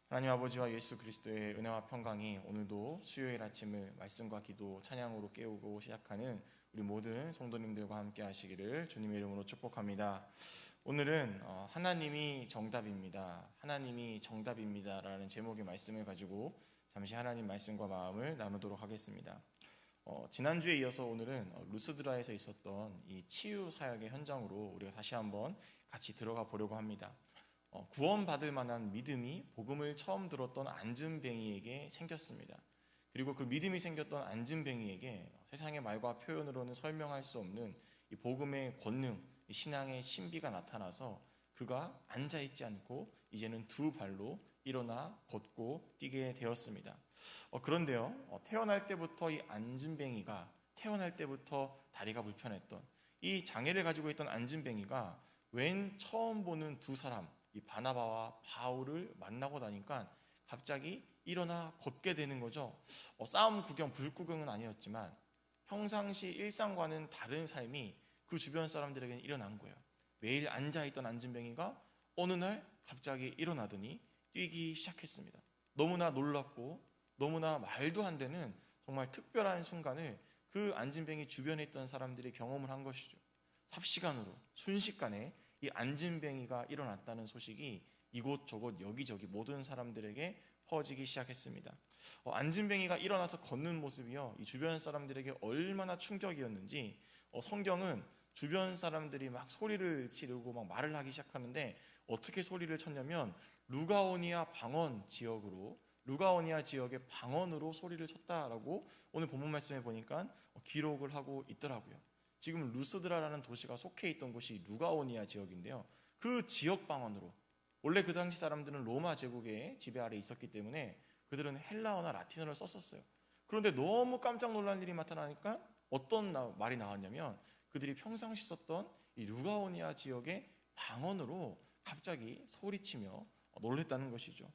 하나님 아버지와 예수 그리스도의 은혜와 평강이 오늘도 수요일 아침을 말씀과 기도, 찬양으로 깨우고 시작하는 우리 모든 성도님들과 함께 하시기를 주님의 이름으로 축복합니다. 오늘은 하나님이 정답입니다. 하나님이 정답입니다 라는 제목의 말씀을 가지고 잠시 하나님 말씀과 마음을 나누도록 하겠습니다. 지난주에 이어서 오늘은 루스드라에서 있었던 이 치유 사역의 현장으로 우리가 다시 한번 같이 들어가 보려고 합니다. 구원받을 만한 믿음이 복음을 처음 들었던 안진뱅이에게 생겼습니다. 그리고 그 믿음이 생겼던 안진뱅이에게 세상의 말과 표현으로는 설명할 수 없는 이 복음의 권능, 이 신앙의 신비가 나타나서 그가 앉아있지 않고 이제는 두 발로 일어나 걷고 뛰게 되었습니다. 그런데요, 태어날 때부터 이 안진뱅이가 태어날 때부터 다리가 불편했던 이 장애를 가지고 있던 안진뱅이가 웬 처음 보는 두 사람, 이 바나바와 바울을 만나고 나니까 갑자기 일어나 걷게 되는 거죠. 싸움 구경, 불 구경은 아니었지만 평상시 일상과는 다른 삶이 그 주변 사람들에게는 일어난 거예요. 매일 앉아있던 안진뱅이가 어느 날 갑자기 일어나더니 뛰기 시작했습니다. 너무나 놀랍고 너무나 말도 안 되는 정말 특별한 순간을 그 안진뱅이 주변에 있던 사람들이 경험을 한 것이죠. 삽시간으로 순식간에 이 안진뱅이가 일어났다는 소식이 이곳저곳 여기저기 모든 사람들에게 퍼지기 시작했습니다. 안진뱅이가 일어나서 걷는 모습이요, 이 주변 사람들에게 얼마나 충격이었는지 성경은 주변 사람들이 막 소리를 지르고 막 말을 하기 시작하는데 어떻게 소리를 쳤냐면 루가오니아 방언 지역으로 루가오니아 지역의 방언으로 소리를 쳤다라고 오늘 본문 말씀에 보니까 기록을 하고 있더라고요. 지금 루스드라라는 도시가 속해 있던 곳이 루가오니아 지역인데요. 그 지역 방언으로, 원래 그 당시 사람들은 로마 제국의 지배 아래 있었기 때문에 그들은 헬라어나 라틴어를 썼었어요. 그런데 너무 깜짝 놀란 일이 나타나니까 어떤 말이 나왔냐면 그들이 평상시 썼던 이 루가오니아 지역의 방언으로 갑자기 소리치며 놀랬다는 것이죠.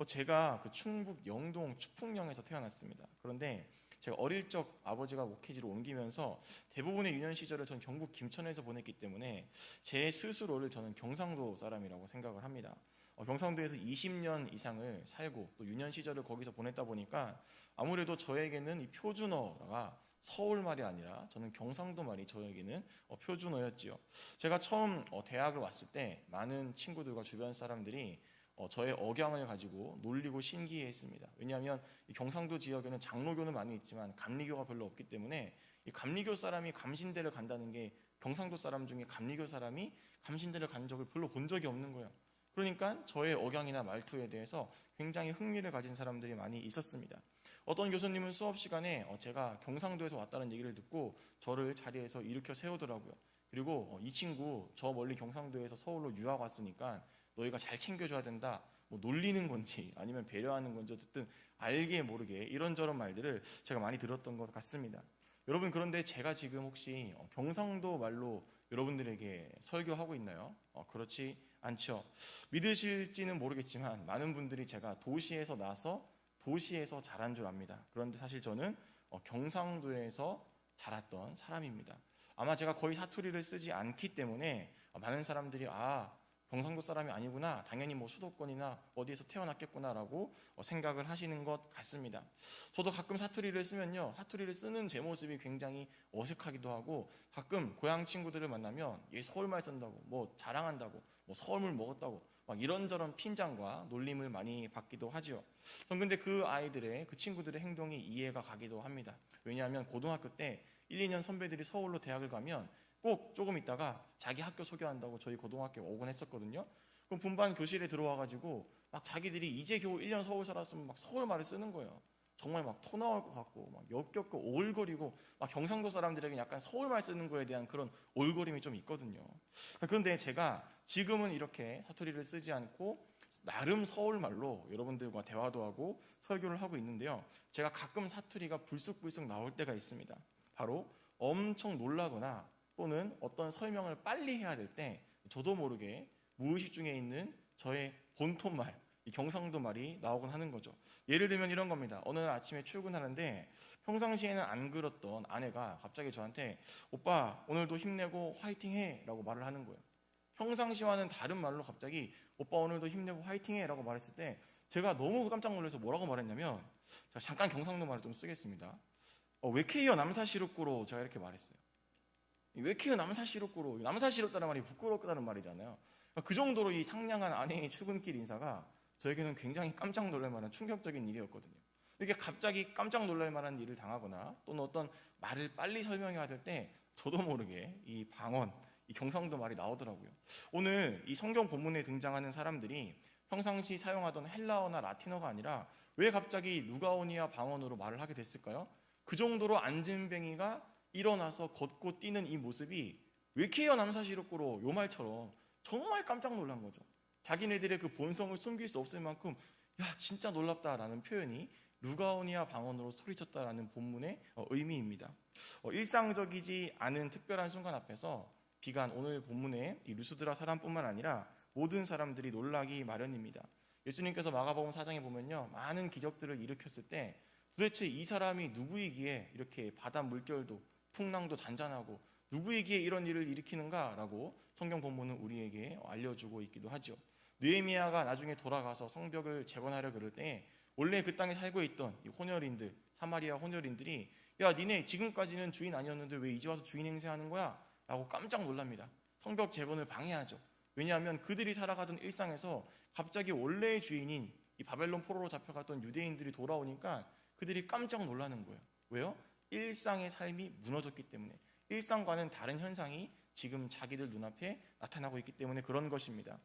제가 그 충북 영동 추풍령에서 태어났습니다. 그런데 제가 어릴 적 아버지가 목회지로 옮기면서 대부분의 유년 시절을 전 경북 김천에서 보냈기 때문에 제 스스로를 저는 경상도 사람이라고 생각을 합니다. 경상도에서 20년 이상을 살고 또 유년 시절을 거기서 보냈다 보니까 아무래도 저에게는 이 표준어가 서울 말이 아니라 저는 경상도 말이 저에게는 표준어였지요. 제가 처음 대학을 왔을 때 많은 친구들과 주변 사람들이 저의 억양을 가지고 놀리고 신기해했습니다. 왜냐하면 이 경상도 지역에는 장로교는 많이 있지만 감리교가 별로 없기 때문에 이 감리교 사람이 감신대를 간다는 게 경상도 사람 중에 감리교 사람이 감신대를 간 적을 별로 본 적이 없는 거예요. 그러니까 저의 억양이나 말투에 대해서 굉장히 흥미를 가진 사람들이 많이 있었습니다. 어떤 교수님은 수업 시간에 제가 경상도에서 왔다는 얘기를 듣고 저를 자리에서 일으켜 세우더라고요. 그리고 이 친구 저 멀리 경상도에서 서울로 유학 왔으니까 너희가 잘 챙겨줘야 된다. 뭐 놀리는 건지 아니면 배려하는 건지 어쨌든 알게 모르게 이런저런 말들을 제가 많이 들었던 것 같습니다. 여러분, 그런데 제가 지금 혹시 경상도 말로 여러분들에게 설교하고 있나요? 그렇지 않죠. 믿으실지는 모르겠지만 많은 분들이 제가 도시에서 나서 도시에서 자란 줄 압니다. 그런데 사실 저는 경상도에서 자랐던 사람입니다. 아마 제가 거의 사투리를 쓰지 않기 때문에 많은 사람들이 경상도 사람이 아니구나, 당연히 뭐 수도권이나 어디에서 태어났겠구나라고 생각을 하시는 것 같습니다. 저도 가끔 사투리를 쓰면요, 사투리를 쓰는 제 모습이 굉장히 어색하기도 하고 가끔 고향 친구들을 만나면 얘 서울말 쓴다고, 뭐 자랑한다고, 뭐 서울물 먹었다고 막 이런저런 핀잔과 놀림을 많이 받기도 하죠. 전 근데 그 아이들의, 그 친구들의 행동이 이해가 가기도 합니다. 왜냐하면 고등학교 때 1, 2년 선배들이 서울로 대학을 가면 꼭 조금 있다가 자기 학교 소개한다고 저희 고등학교에 오곤 했었거든요. 그럼 분반 교실에 들어와가지고 막 자기들이 이제 겨우 1년 서울 살았으면 막 서울 말을 쓰는 거예요. 정말 막 토 나올 것 같고 막 역겹고 오글거리고 막 경상도 사람들에게 약간 서울말 쓰는 거에 대한 그런 오글거림이 좀 있거든요. 그런데 제가 지금은 이렇게 사투리를 쓰지 않고 나름 서울말로 여러분들과 대화도 하고 설교를 하고 있는데요. 제가 가끔 사투리가 불쑥불쑥 나올 때가 있습니다. 바로 엄청 놀라거나 또는 어떤 설명을 빨리 해야 될 때 저도 모르게 무의식 중에 있는 저의 본토말, 이 경상도 말이 나오곤 하는 거죠. 예를 들면 이런 겁니다. 어느 날 아침에 출근하는데 평상시에는 안 그랬던 아내가 갑자기 저한테 오빠 오늘도 힘내고 화이팅해 라고 말을 하는 거예요. 평상시와는 다른 말로 갑자기 오빠 오늘도 힘내고 화이팅해 라고 말했을 때 제가 너무 깜짝 놀라서 뭐라고 말했냐면, 제가 잠깐 경상도 말을 좀 쓰겠습니다. 왜 케이어 남사시럽고로 제가 이렇게 말했어요. 왜 케이어 남사시럽고로, 남사시럽다는 말이 부끄럽다는 말이잖아요. 그 정도로 이 상냥한 아내의 출근길 인사가 저에게는 굉장히 깜짝 놀랄 만한 충격적인 일이었거든요. 이렇게 갑자기 깜짝 놀랄 만한 일을 당하거나 또는 어떤 말을 빨리 설명해야 될 때 저도 모르게 이 방언, 이 경상도 말이 나오더라고요. 오늘 이 성경 본문에 등장하는 사람들이 평상시 사용하던 헬라어나 라틴어가 아니라 왜 갑자기 루가오니아 방언으로 말을 하게 됐을까요? 그 정도로 안진뱅이가 일어나서 걷고 뛰는 이 모습이 왜 케이어 남사시럽고로 요 말처럼 정말 깜짝 놀란 거죠. 자기네들의 그 본성을 숨길 수 없을 만큼 야 진짜 놀랍다라는 표현이 루가오니아 방언으로 소리쳤다라는 본문의 의미입니다. 일상적이지 않은 특별한 순간 앞에서 비간 오늘 본문의 이 루스드라 사람뿐만 아니라 모든 사람들이 놀라기 마련입니다. 예수님께서 마가복음 4장에 보면요, 많은 기적들을 일으켰을 때 도대체 이 사람이 누구이기에 이렇게 바다 물결도 풍랑도 잔잔하고 누구이기에 이런 일을 일으키는가라고 성경 본문은 우리에게 알려주고 있기도 하죠. 느헤미야가 나중에 돌아가서 성벽을 재건하려 그럴 때 원래 그 땅에 살고 있던 이 혼혈인들, 사마리아 혼혈인들이 야 니네 지금까지는 주인 아니었는데 왜 이제 와서 주인 행세하는 거야? 라고 깜짝 놀랍니다. 성벽 재건을 방해하죠. 왜냐하면 그들이 살아가던 일상에서 갑자기 원래의 주인인 이 바벨론 포로로 잡혀갔던 유대인들이 돌아오니까 그들이 깜짝 놀라는 거예요. 왜요? 일상의 삶이 무너졌기 때문에, 일상과는 다른 현상이 지금 자기들 눈앞에 나타나고 있기 때문에 그런 것입니다.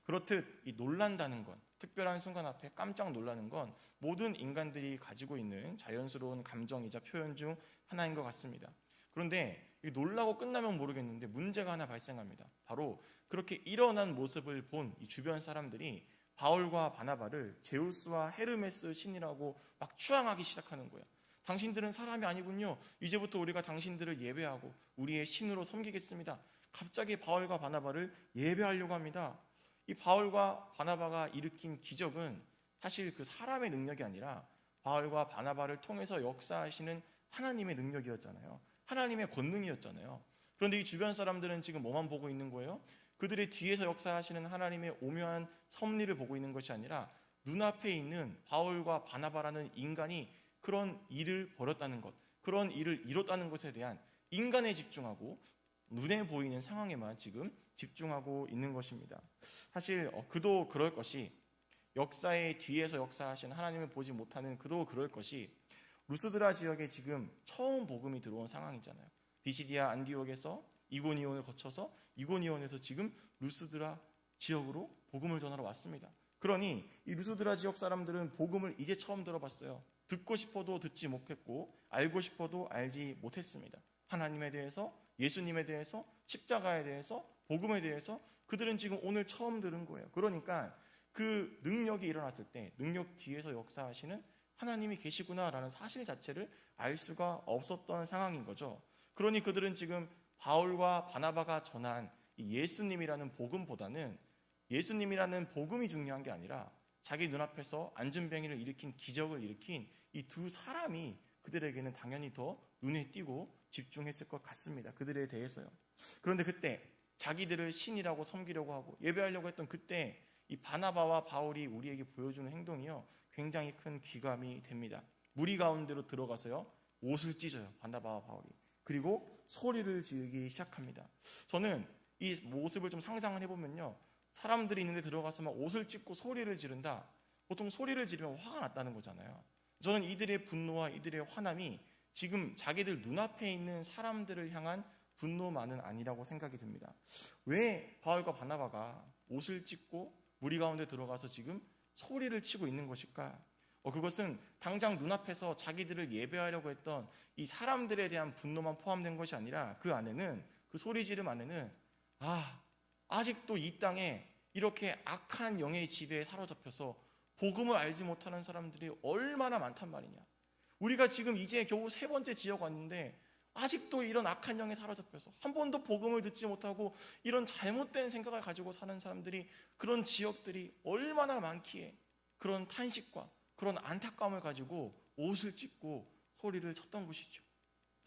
그렇듯 이 놀란다는 건, 특별한 순간 앞에 깜짝 놀라는 건 모든 인간들이 가지고 있는 자연스러운 감정이자 표현 중 하나인 것 같습니다. 그런데 놀라고 끝나면 모르겠는데 문제가 하나 발생합니다. 바로 그렇게 일어난 모습을 본 이 주변 사람들이 바울과 바나바를 제우스와 헤르메스 신이라고 막 추앙하기 시작하는 거예요. 당신들은 사람이 아니군요. 이제부터 우리가 당신들을 예배하고 우리의 신으로 섬기겠습니다. 갑자기 바울과 바나바를 예배하려고 합니다. 이 바울과 바나바가 일으킨 기적은 사실 그 사람의 능력이 아니라 바울과 바나바를 통해서 역사하시는 하나님의 능력이었잖아요. 하나님의 권능이었잖아요. 그런데 이 주변 사람들은 지금 뭐만 보고 있는 거예요? 그들의 뒤에서 역사하시는 하나님의 오묘한 섭리를 보고 있는 것이 아니라 눈앞에 있는 바울과 바나바라는 인간이 그런 일을 벌였다는 것, 그런 일을 이뤘다는 것에 대한 인간에 집중하고 눈에 보이는 상황에만 지금 집중하고 있는 것입니다. 사실 그도 그럴 것이, 역사의 뒤에서 역사하신 하나님을 보지 못하는 그도 그럴 것이, 루스드라 지역에 지금 처음 복음이 들어온 상황이잖아요. 비시디아 안디옥에서 이고니온을 거쳐서 이고니온에서 지금 루스드라 지역으로 복음을 전하러 왔습니다. 그러니 이 루스드라 지역 사람들은 복음을 이제 처음 들어봤어요. 듣고 싶어도 듣지 못했고 알고 싶어도 알지 못했습니다. 하나님에 대해서, 예수님에 대해서, 십자가에 대해서, 복음에 대해서 그들은 지금 오늘 처음 들은 거예요. 그러니까 그 능력이 일어났을 때 능력 뒤에서 역사하시는 하나님이 계시구나라는 사실 자체를 알 수가 없었던 상황인 거죠. 그러니 그들은 지금 바울과 바나바가 전한 이 예수님이라는 복음보다는 예수님이라는 복음이 중요한 게 아니라 자기 눈앞에서 안진뱅이를 일으킨, 기적을 일으킨 이 두 사람이 그들에게는 당연히 더 눈에 띄고 집중했을 것 같습니다. 그들에 대해서요. 그런데 그때 자기들을 신이라고 섬기려고 하고 예배하려고 했던 그때 이 바나바와 바울이 우리에게 보여주는 행동이요, 굉장히 큰 귀감이 됩니다. 무리 가운데로 들어가서요, 옷을 찢어요. 바나바와 바울이. 그리고 소리를 지르기 시작합니다. 저는 이 모습을 좀 상상을 해보면요, 사람들이 있는데 들어가서 막 옷을 찢고 소리를 지른다. 보통 소리를 지르면 화가 났다는 거잖아요. 저는 이들의 분노와 이들의 화남이 지금 자기들 눈앞에 있는 사람들을 향한 분노만은 아니라고 생각이 듭니다. 왜 바울과 바나바가 옷을 찢고 무리 가운데 들어가서 지금 소리를 치고 있는 것일까? 그것은 당장 눈앞에서 자기들을 예배하려고 했던 이 사람들에 대한 분노만 포함된 것이 아니라 그 안에는, 그 소리 지름 안에는 아직도 이 땅에 이렇게 악한 영의 지배에 사로잡혀서 복음을 알지 못하는 사람들이 얼마나 많단 말이냐. 우리가 지금 이제 겨우 3번째 지역 왔는데 아직도 이런 악한 영에 사로잡혀서 한 번도 복음을 듣지 못하고 이런 잘못된 생각을 가지고 사는 사람들이, 그런 지역들이 얼마나 많기에 그런 탄식과 그런 안타까움을 가지고 옷을 찢고 소리를 쳤던 것이죠.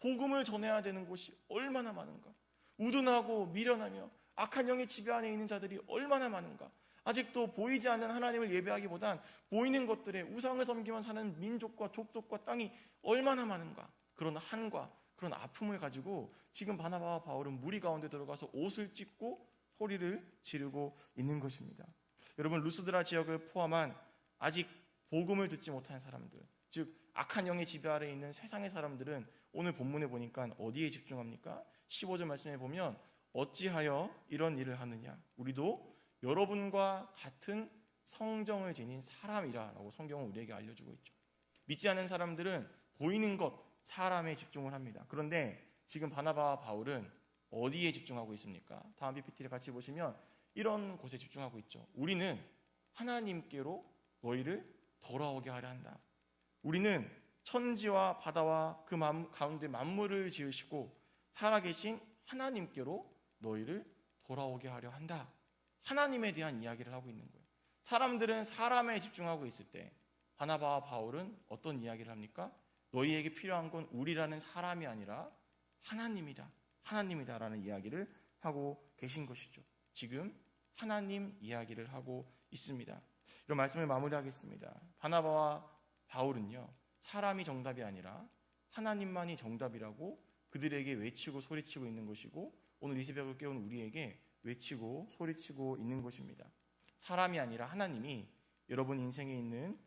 복음을 전해야 되는 곳이 얼마나 많은가. 우둔하고 미련하며 악한 영의 지배 안에 있는 자들이 얼마나 많은가. 아직도 보이지 않는 하나님을 예배하기보단 보이는 것들에 우상을 섬기며 사는 민족과 족속과 땅이 얼마나 많은가. 그런 한과 그런 아픔을 가지고 지금 바나바와 바울은 무리 가운데 들어가서 옷을 찢고 소리를 지르고 있는 것입니다. 여러분, 루스드라 지역을 포함한 아직 복음을 듣지 못한 사람들, 즉 악한 영의 지배 아래 있는 세상의 사람들은 오늘 본문에 보니까 어디에 집중합니까? 15절 말씀에 보면 어찌하여 이런 일을 하느냐, 우리도 여러분과 같은 성정을 지닌 사람이라고 성경은 우리에게 알려주고 있죠. 믿지 않는 사람들은 보이는 것, 사람에 집중을 합니다. 그런데 지금 바나바와 바울은 어디에 집중하고 있습니까? 다음 PPT를 같이 보시면 이런 곳에 집중하고 있죠. 우리는 하나님께로 너희를 돌아오게 하려 한다. 우리는 천지와 바다와 그 가운데 만물을 지으시고 살아계신 하나님께로 너희를 돌아오게 하려 한다. 하나님에 대한 이야기를 하고 있는 거예요. 사람들은 사람에 집중하고 있을 때 바나바와 바울은 어떤 이야기를 합니까? 너희에게 필요한 건 우리라는 사람이 아니라 하나님이다. 하나님이다라는 이야기를 하고 계신 것이죠. 지금 하나님 이야기를 하고 있습니다. 이런 말씀을 마무리하겠습니다. 바나바와 바울은요, 사람이 정답이 아니라 하나님만이 정답이라고 그들에게 외치고 소리치고 있는 것이고, 오늘 이 새벽을 깨운 우리에게 외치고 소리치고 있는 것입니다. 사람이 아니라 하나님이 여러분 인생에 있는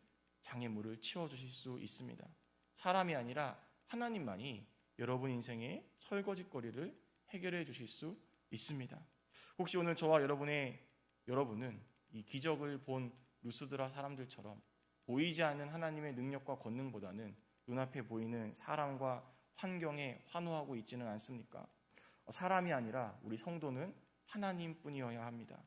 장애물을 치워주실 수 있습니다. 사람이 아니라 하나님만이 여러분 인생의 설거지거리를 해결해 주실 수 있습니다. 혹시 오늘 저와 여러분은 이 기적을 본 루스드라 사람들처럼 보이지 않는 하나님의 능력과 권능보다는 눈앞에 보이는 사람과 환경에 환호하고 있지는 않습니까? 사람이 아니라 우리 성도는 하나님뿐이어야 합니다.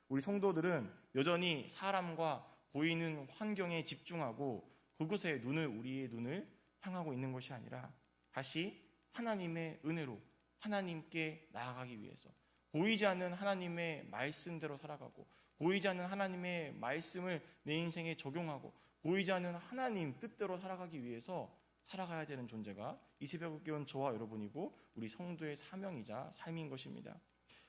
우리 성도들은 여전히 사람과 보이는 환경에 집중하고 그곳에 우리의 눈을 향하고 있는 것이 아니라 다시 하나님의 은혜로 하나님께 나아가기 위해서 보이지 않는 하나님의 말씀대로 살아가고 보이지 않는 하나님의 말씀을 내 인생에 적용하고 보이지 않는 하나님 뜻대로 살아가기 위해서 살아가야 되는 존재가 이 새벽을 깨운 저와 여러분이고 우리 성도의 사명이자 삶인 것입니다.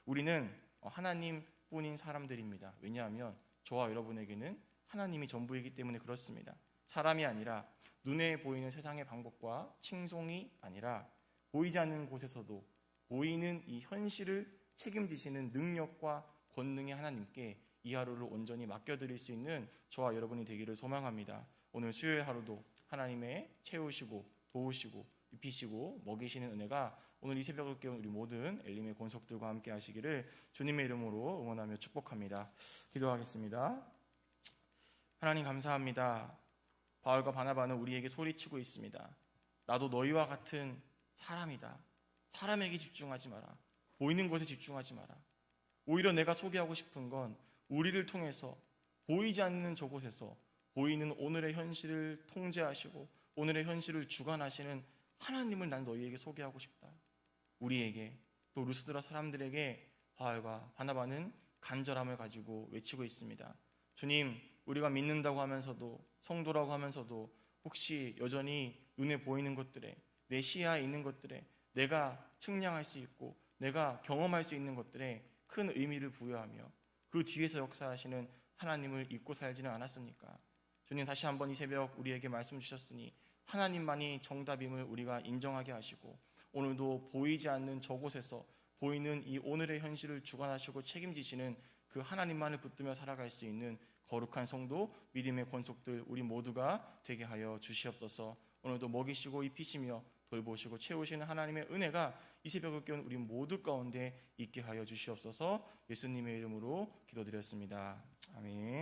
우리는 하나님뿐인 사람들입니다. 왜냐하면 저와 여러분에게는 하나님이 전부이기 때문에 그렇습니다. 사람이 아니라 눈에 보이는 세상의 방법과 칭송이 아니라 보이지 않는 곳에서도 보이는 이 현실을 책임지시는 능력과 권능의 하나님께 이 하루를 온전히 맡겨드릴 수 있는 저와 여러분이 되기를 소망합니다. 오늘 수요일 하루도 하나님의 채우시고 도우시고 입히시고 먹이시는 은혜가 오늘 이 새벽을 깨운 우리 모든 엘림의 권속들과 함께 하시기를 주님의 이름으로 응원하며 축복합니다. 기도하겠습니다. 하나님 감사합니다. 바울과 바나바는 우리에게 소리치고 있습니다. 나도 너희와 같은 사람이다. 사람에게 집중하지 마라. 보이는 것에 집중하지 마라. 오히려 내가 소개하고 싶은 건 우리를 통해서 보이지 않는 저곳에서 보이는 오늘의 현실을 통제하시고 오늘의 현실을 주관하시는 하나님을 난 너희에게 소개하고 싶다. 우리에게 또 루스드라 사람들에게 바울과 바나바는 간절함을 가지고 외치고 있습니다. 주님, 우리가 믿는다고 하면서도 성도라고 하면서도 혹시 여전히 눈에 보이는 것들에 내 시야에 있는 것들에 내가 측량할 수 있고 내가 경험할 수 있는 것들에 큰 의미를 부여하며 그 뒤에서 역사하시는 하나님을 잊고 살지는 않았습니까? 주님, 다시 한번 이 새벽 우리에게 말씀 주셨으니 하나님만이 정답임을 우리가 인정하게 하시고 오늘도 보이지 않는 저곳에서 보이는 이 오늘의 현실을 주관하시고 책임지시는 그 하나님만을 붙들며 살아갈 수 있는 거룩한 성도, 믿음의 권속들 우리 모두가 되게 하여 주시옵소서. 오늘도 먹이시고 입히시며 돌보시고 채우시는 하나님의 은혜가 이 새벽을 깨운 우리 모두 가운데 있게 하여 주시옵소서. 예수님의 이름으로 기도드렸습니다. 아멘.